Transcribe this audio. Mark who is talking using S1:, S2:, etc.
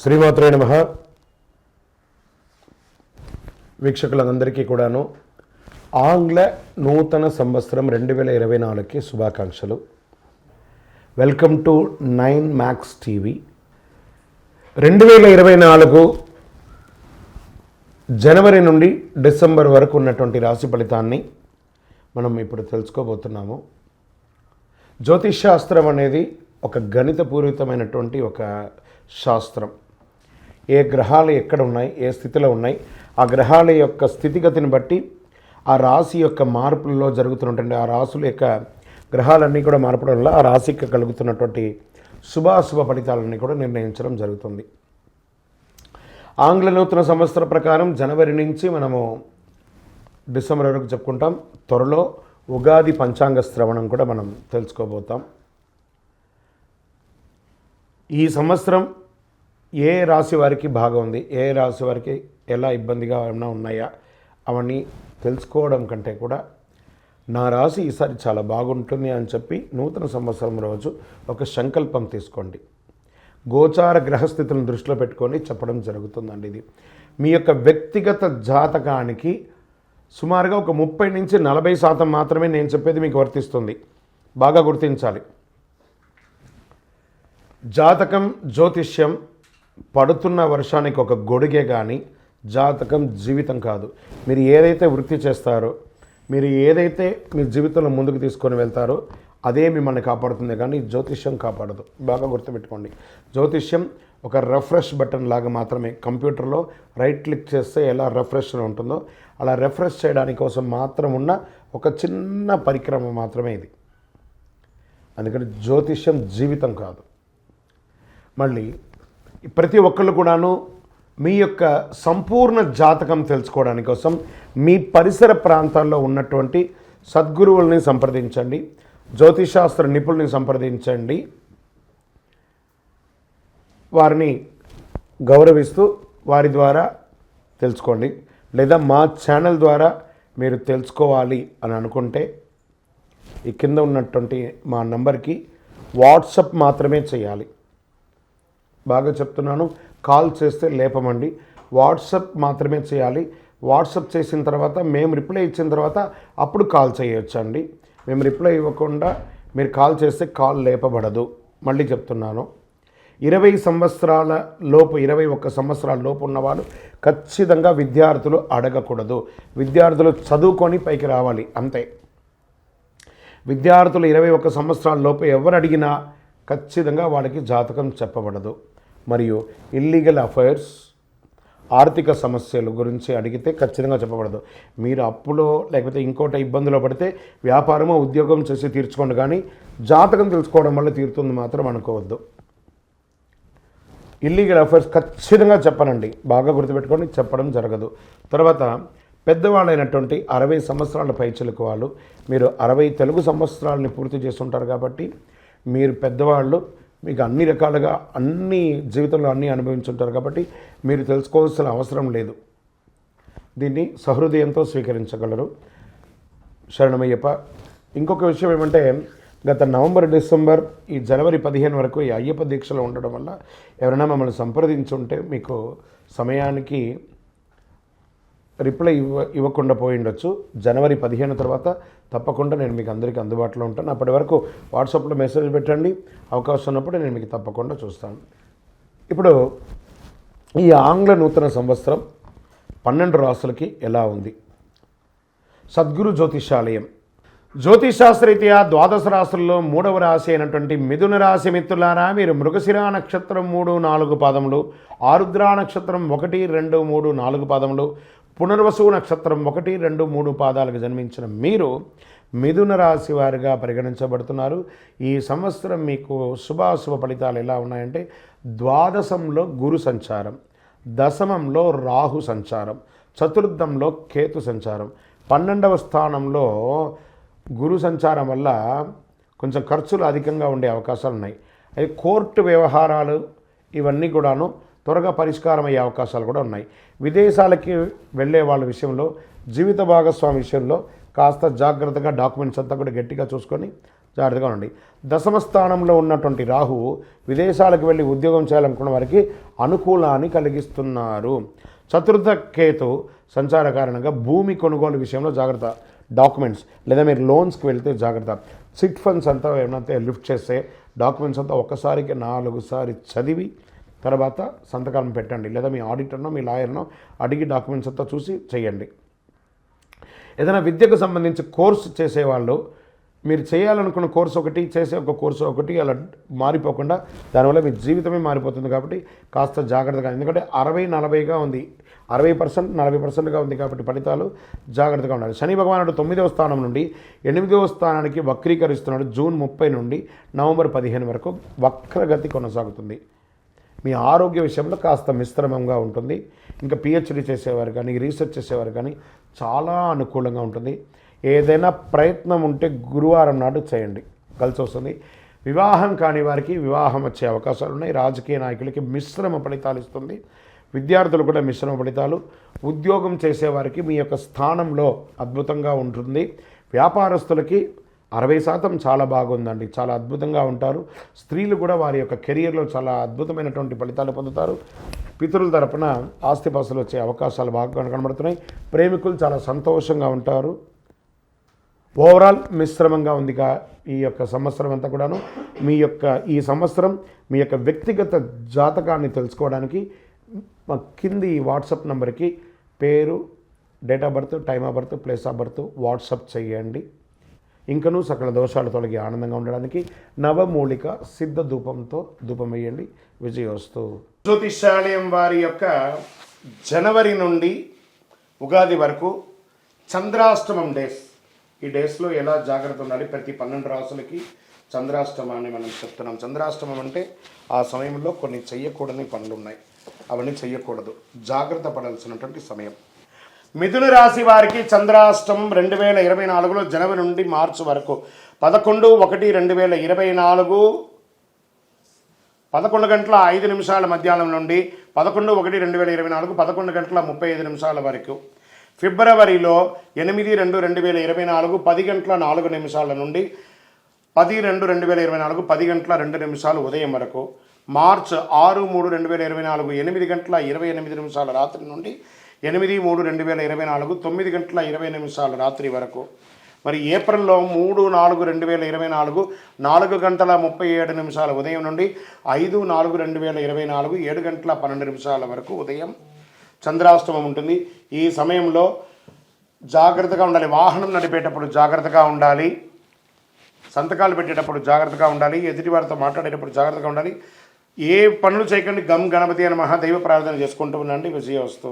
S1: శ్రీమాత్రే నమః. వీక్షకులందరికీ కూడాను ఆంగ్ల నూతన సంవత్సరం 2024కి శుభాకాంక్షలు. Welcome to 9 max TV. 2024 జనవరి నుండి డిసెంబర్ వరకు ఉన్నటువంటి రాశి ఫలితాన్ని మనం ఇప్పుడు తెలుసుకోబోతున్నాము. జ్యోతిష్ శాస్త్రం అనేది ఒక గణితపూరితమైనటువంటి ఒక శాస్త్రం. ఏ గ్రహాలు ఎక్కడ ఉన్నాయి, ఏ స్థితిలో ఉన్నాయి, ఆ గ్రహాల యొక్క స్థితిగతిని బట్టి ఆ రాశి యొక్క మార్పులలో జరుగుతున్నటువంటి ఆ రాశుల యొక్క గ్రహాలన్నీ కూడా మార్పడం వల్ల ఆ రాశికి కలుగుతున్నటువంటి శుభాశుభ ఫలితాలన్నీ కూడా నిర్ణయించడం జరుగుతుంది. ఆంగ్ల నూతన సంవత్సర ప్రకారం జనవరి నుంచి మనము డిసెంబర్ వరకు చెప్పుకుంటాం. త్వరలో ఉగాది పంచాంగ శ్రవణం కూడా మనం తెలుసుకోబోతాం. ఈ సంవత్సరం ఏ రాశి వారికి బాగా ఉంది, ఏ రాశి వారికి ఎలా ఇబ్బందిగా ఏమైనా ఉన్నాయా అవన్నీ తెలుసుకోవడం కంటే కూడా నా రాశి ఈసారి చాలా బాగుంటుంది అని చెప్పి నూతన సంవత్సరం రోజు ఒక సంకల్పం తీసుకోండి. గోచార గ్రహస్థితులను దృష్టిలో పెట్టుకొని చెప్పడం జరుగుతుందండి. ఇది మీ యొక్క వ్యక్తిగత జాతకానికి సుమారుగా ఒక 30 నుంచి 40% మాత్రమే నేను చెప్పేది మీకు వర్తిస్తుంది. బాగా గుర్తించాలి. జాతకం, జ్యోతిష్యం పడుతున్న వర్షానికి ఒక గొడుగే కానీ జాతకం జీవితం కాదు. మీరు ఏదైతే వృత్తి చేస్తారో, మీరు ఏదైతే మీ జీవితంలో ముందుకు తీసుకొని వెళ్తారో అదే మిమ్మల్ని కాపాడుతుంది, కానీ జ్యోతిష్యం కాపాడదు. బాగా గుర్తుపెట్టుకోండి. జ్యోతిష్యం ఒక రిఫ్రెష్ బటన్ లాగా మాత్రమే. కంప్యూటర్లో రైట్ క్లిక్ చేస్తే ఎలా రిఫ్రెష్ ఉంటుందో అలా రిఫ్రెష్ చేయడానికి కోసం మాత్రం ఉన్న ఒక చిన్న పరిక్రమ మాత్రమే ఇది. అందుకని జ్యోతిష్యం జీవితం కాదు. మళ్ళీ ప్రతి ఒక్కళ్ళు కూడాను మీ యొక్క సంపూర్ణ జాతకం తెలుసుకోవడానికి కోసం మీ పరిసర ప్రాంతాల్లో ఉన్నటువంటి సద్గురువుల్ని సంప్రదించండి, జ్యోతిషాస్త్ర నిపుణుల్ని సంప్రదించండి. వారిని గౌరవిస్తూ వారి ద్వారా తెలుసుకోండి. లేదా మా ఛానల్ ద్వారా మీరు తెలుసుకోవాలి అని అనుకుంటే ఈ కింద ఉన్నటువంటి మా నంబర్కి వాట్సప్ మాత్రమే చేయాలి. బాగా చెప్తున్నాను, కాల్ చేస్తే లేపమండి. వాట్సప్ మాత్రమే చేయాలి. వాట్సప్ చేసిన తర్వాత మేము రిప్లై ఇచ్చిన తర్వాత అప్పుడు కాల్ చేయొచ్చండి. మేము రిప్లై ఇవ్వకుండా మీరు కాల్ చేస్తే కాల్ లేపబడదు. మళ్ళీ చెప్తున్నాను, 20 సంవత్సరాల లోపు 21 సంవత్సరాల లోపు ఉన్నవాళ్ళు ఖచ్చితంగా విద్యార్థులు అడగకూడదు. విద్యార్థులు చదువుకొని పైకి రావాలి అంతే. విద్యార్థులు 21 సంవత్సరాల లోపు ఎవరు అడిగినా ఖచ్చితంగా వాళ్ళకి జాతకం చెప్పబడదు. మరియు ఇల్లీగల్ అఫైర్స్, ఆర్థిక సమస్యల గురించి అడిగితే ఖచ్చితంగా చెప్పబడదు. మీరు అప్పులో లేకపోతే ఇంకోటి ఇబ్బందులో పడితే వ్యాపారమో ఉద్యోగం చేసి తీర్చుకోండి, కానీ జాతకం తెలుసుకోవడం వల్ల తీరుతుంది మాత్రం అనుకోవద్దు. ఇల్లీగల్ అఫైర్స్ ఖచ్చితంగా చెప్పనండి. బాగా గుర్తుపెట్టుకొని చెప్పడం జరగదు. తర్వాత పెద్దవాళ్ళైనటువంటి 60 సంవత్సరాల పైచిలకు వాళ్ళు, మీరు 60 తెలుగు సంవత్సరాలని పూర్తి చేస్తుంటారు కాబట్టి మీరు పెద్దవాళ్ళు, మీకు అన్ని రకాలుగా అన్ని జీవితంలో అన్నీ అనుభవించుంటారు కాబట్టి మీరు తెలుసుకోవాల్సిన అవసరం లేదు. దీన్ని సహృదయంతో స్వీకరించగలరు. శరణమయ్యప్ప. ఇంకొక విషయం ఏమంటే, గత నవంబర్, డిసెంబర్, ఈ జనవరి 15 వరకు ఈ అయ్యప్ప దీక్షలో ఉండడం వల్ల ఎవరైనా మమ్మల్ని సంప్రదించుంటే మీకు సమయానికి రిప్లై ఇవ్వకుండా పోయి ఉండొచ్చు. జనవరి 15 తర్వాత తప్పకుండా నేను మీకు అందరికీ అందుబాటులో ఉంటాను. అప్పటి వరకు వాట్సాప్లో మెసేజ్ పెట్టండి. అవకాశం ఉన్నప్పుడు నేను మీకు తప్పకుండా చూస్తాను. ఇప్పుడు ఈ ఆంగ్ల నూతన సంవత్సరం 12 రాశులకి ఎలా ఉంది? సద్గురు జ్యోతిషాలయం జ్యోతిషాస్త్రరీత్యా 12 రాశుల్లో 3వ రాశి అయినటువంటి మిథున రాశి మిత్రులారా, మీరు మృగశిర నక్షత్రం 3, 4 పాదములు, ఆరుద్ర నక్షత్రం 1, 2, 3, 4 పాదములు, పునర్వసు నక్షత్రం 1, 2, 3 పాదాలకు జన్మించిన మీరు మిథున రాశి వారిగా పరిగణించబడుతున్నారు. ఈ సంవత్సరం మీకు శుభాశుభ ఫలితాలు ఎలా ఉన్నాయంటే, ద్వాదశంలో గురు సంచారం, దశమంలో రాహు సంచారం, చతుర్థంలో కేతు సంచారం, 12వ స్థానంలో గురు సంచారం వల్ల కొంచెం ఖర్చులు అధికంగా ఉండే అవకాశాలు ఉన్నాయి. అది కోర్టు వ్యవహారాలు ఇవన్నీ కూడాను త్వరగా పరిష్కారం అయ్యే అవకాశాలు కూడా ఉన్నాయి. విదేశాలకి వెళ్ళే వాళ్ళ విషయంలో, జీవిత భాగస్వామి విషయంలో కాస్త జాగ్రత్తగా డాక్యుమెంట్స్ అంతా కూడా గట్టిగా చూసుకొని జాగ్రత్తగా ఉండండి. దశమ స్థానంలో ఉన్నటువంటి రాహువు విదేశాలకు వెళ్ళి ఉద్యోగం చేయాలనుకున్న వారికి అనుకూలాన్ని కలిగిస్తున్నారు. చతుర్థ కేతు సంచార కారణంగా భూమి కొనుగోలు విషయంలో జాగ్రత్త. డాక్యుమెంట్స్ లేదా మీరు లోన్స్కి వెళ్తే జాగ్రత్త. సిట్ ఫండ్స్ అంతా ఏమైనా లిఫ్ట్ చేస్తే డాక్యుమెంట్స్ అంతా ఒక్కసారికి 4 సారి చదివి తర్వాత సంతకాలను పెట్టండి. లేదా మీ ఆడిటర్నో మీ లాయర్నో అడిగి డాక్యుమెంట్స్ అంతా చూసి చేయండి. ఏదైనా విద్యకు సంబంధించి కోర్సు చేసేవాళ్ళు మీరు చేయాలనుకున్న కోర్సు ఒకటి చేసే ఒక కోర్సు ఒకటి అలా మారిపోకుండా దానివల్ల మీ జీవితమే మారిపోతుంది. కాబట్టి కాస్త జాగ్రత్తగా, ఎందుకంటే 60-40గా ఉంది, 60% 40%గా ఉంది కాబట్టి ఫలితాలు జాగ్రత్తగా ఉండాలి. శని భగవానుడు 9వ స్థానం నుండి 8వ స్థానానికి వక్రీకరిస్తున్నాడు. జూన్ 30 నుండి నవంబర్ 15 వరకు వక్రగతి కొనసాగుతుంది. మీ ఆరోగ్య విషయంలో కాస్త మిశ్రమంగా ఉంటుంది. ఇంకా పిహెచ్డి చేసేవారు కానీ రీసెర్చ్ చేసేవారు కానీ చాలా అనుకూలంగా ఉంటుంది. ఏదైనా ప్రయత్నం ఉంటే గురువారం నాడు చేయండి, కలిసి వస్తుంది. వివాహం కాని వారికి వివాహం వచ్చే అవకాశాలు ఉన్నాయి. రాజకీయ నాయకులకి మిశ్రమ ఫలితాలు ఇస్తుంది. విద్యార్థులు కూడా మిశ్రమ ఫలితాలు. ఉద్యోగం చేసేవారికి మీ యొక్క స్థానంలో అద్భుతంగా ఉంటుంది. వ్యాపారస్తులకి 60% చాలా బాగుందండి, చాలా అద్భుతంగా ఉంటారు. స్త్రీలు కూడా వారి యొక్క కెరియర్లో చాలా అద్భుతమైనటువంటి ఫలితాలు పొందుతారు. పితరుల తరపున ఆస్తిపాస్తులు వచ్చే అవకాశాలు బాగా కనబడుతున్నాయి. ప్రేమికులు చాలా సంతోషంగా ఉంటారు. ఓవరాల్ మిశ్రమంగా ఉందిగా ఈ యొక్క సంవత్సరం అంతా కూడాను. మీ యొక్క ఈ సంవత్సరం మీ యొక్క వ్యక్తిగత జాతకాన్ని తెలుసుకోవడానికి కింది వాట్సాప్ నెంబర్కి పేరు, date of birth, time of birth, place of birth WhatsApp చేయండి. ఇంకనూ సకల దోషాలు తొలగి ఆనందంగా ఉండడానికి నవమూలిక సిద్ధ ధూపంతో ధూపం వేయండి. విజయోస్తు. జ్యోతిషాలయం వారి యొక్క జనవరి నుండి ఉగాది వరకు చంద్రాష్టమం డేస్, ఈ డేస్లో ఎలా జాగ్రత్త ఉండాలి, ప్రతి 12 రాసులకి చంద్రాష్టమాన్ని మనం చెప్తున్నాం. చంద్రాష్టమం అంటే ఆ సమయంలో కొన్ని చెయ్యకూడని పనులు ఉన్నాయి, అవన్నీ చెయ్యకూడదు, జాగ్రత్త పడాల్సినటువంటి సమయం. మిథున రాశి వారికి చంద్రాష్టమం 2024లో జనవరి నుండి మార్చి వరకు 11/1/2024 11:05 మధ్యాహ్నం నుండి 11/1/2024 11:35 వరకు. ఫిబ్రవరిలో 8/2/2024 10:04 నుండి 10/2/2024 10:02 ఉదయం వరకు. మార్చ్ 6/3/2024 8:28 రాత్రి నుండి 8/3/2024 9:20 రాత్రి వరకు. మరి ఏప్రిల్లో 3/4/2024 4:37 ఉదయం నుండి 5/4/2024 7:12 వరకు ఉదయం చంద్రాష్టమం ఉంటుంది. ఈ సమయంలో జాగ్రత్తగా ఉండాలి. వాహనం నడిపేటప్పుడు జాగ్రత్తగా ఉండాలి. సంతకాలు పెట్టేటప్పుడు జాగ్రత్తగా ఉండాలి. ఎదుటివారితో మాట్లాడేటప్పుడు జాగ్రత్తగా ఉండాలి. ఏ పనులు చేయకండి. గం గణపతి అని మహాదైవ ప్రార్థన చేసుకుంటూ ఉండండి. విజయోస్తు.